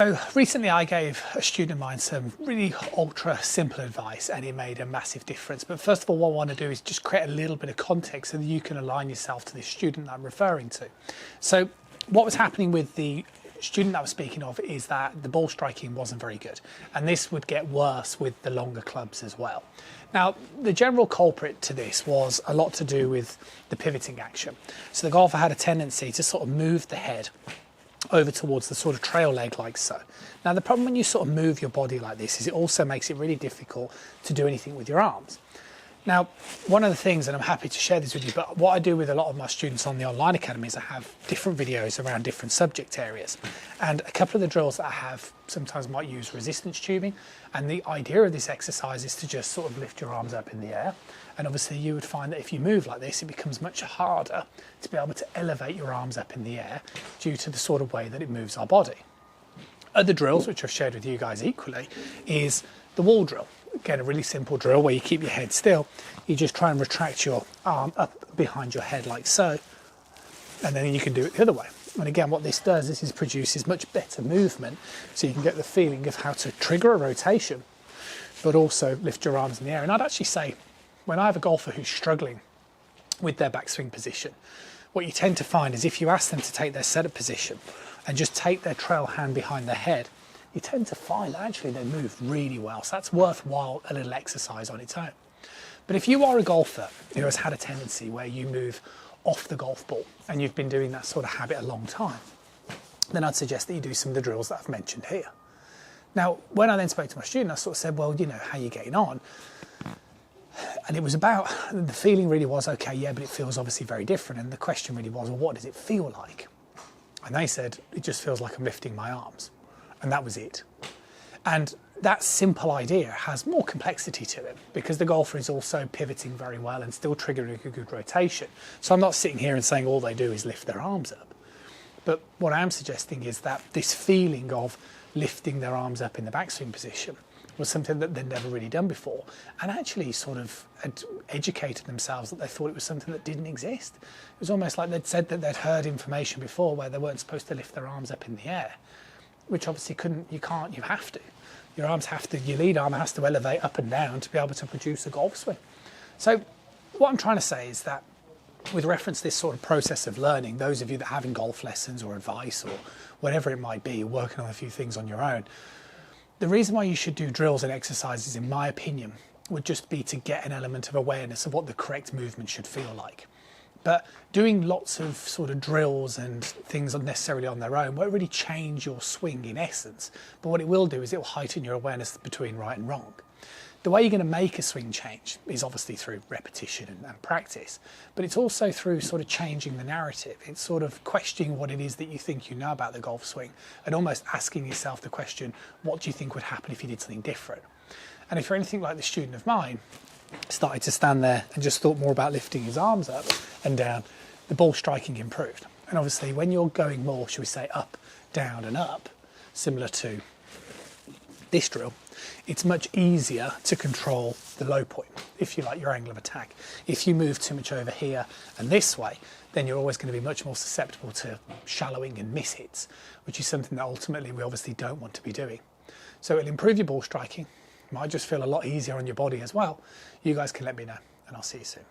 So recently I gave a student of mine some really ultra simple advice and it made a massive difference. But first of all, what I want to do is just create a little bit of context so that you can align yourself to this student that I'm referring to. So what was happening with the student that I was speaking of is that the ball striking wasn't very good. And this would get worse with the longer clubs as well. Now, the general culprit to this was a lot to do with the pivoting action. So the golfer had a tendency to sort of move the head over towards the sort of trail leg like so. Now the problem when you sort of move your body like this is it also makes it really difficult to do anything with your arms. Now, one of the things, and I'm happy to share this with you, but what I do with a lot of my students on the online academy is I have different videos around different subject areas. And a couple of the drills that I have sometimes might use resistance tubing. And the idea of this exercise is to just sort of lift your arms up in the air. And obviously you would find that if you move like this, it becomes much harder to be able to elevate your arms up in the air due to the sort of way that it moves our body. Other drills, which I've shared with you guys equally, is the wall drill. Again, a really simple drill where you keep your head still. You just try and retract your arm up behind your head like so. And then you can do it the other way. And again, what this does is it produces much better movement. So you can get the feeling of how to trigger a rotation, but also lift your arms in the air. And I'd actually say, when I have a golfer who's struggling with their backswing position, what you tend to find is if you ask them to take their setup position and just take their trail hand behind their head, you tend to find actually they move really well. So that's worthwhile a little exercise on its own. But if you are a golfer who has had a tendency where you move off the golf ball and you've been doing that sort of habit a long time, then I'd suggest that you do some of the drills that I've mentioned here. Now, when I then spoke to my student, I sort of said, well, you know, how are you getting on? And it was about, the feeling really was, okay, yeah, but it feels obviously very different. And the question really was, well, what does it feel like? And they said, it just feels like I'm lifting my arms. And that was it. And that simple idea has more complexity to it because the golfer is also pivoting very well and still triggering a good rotation. So I'm not sitting here and saying all they do is lift their arms up. But what I am suggesting is that this feeling of lifting their arms up in the backswing position was something that they'd never really done before, and actually sort of had educated themselves that they thought it was something that didn't exist. It was almost like they'd said that they'd heard information before where they weren't supposed to lift their arms up in the air, which obviously you can't, you have to. Your lead arm has to elevate up and down to be able to produce a golf swing. So what I'm trying to say is that with reference to this sort of process of learning, those of you that are having golf lessons or advice or whatever it might be, working on a few things on your own, the reason why you should do drills and exercises, in my opinion, would just be to get an element of awareness of what the correct movement should feel like. But doing lots of sort of drills and things unnecessarily on their own won't really change your swing in essence. But what it will do is it will heighten your awareness between right and wrong. The way you're going to make a swing change is obviously through repetition and practice, but it's also through sort of changing the narrative. It's sort of questioning what it is that you think you know about the golf swing and almost asking yourself the question, what do you think would happen if you did something different? And if you're anything like the student of mine, started to stand there and just thought more about lifting his arms up and down, the ball striking improved. And obviously when you're going more, shall we say, up, down and up, similar to this drill, it's much easier to control the low point, if you like, your angle of attack. If you move too much over here and this way, then you're always going to be much more susceptible to shallowing and miss hits, which is something that ultimately we obviously don't want to be doing. So it'll improve your ball striking, might just feel a lot easier on your body as well. You guys can let me know, and I'll see you soon.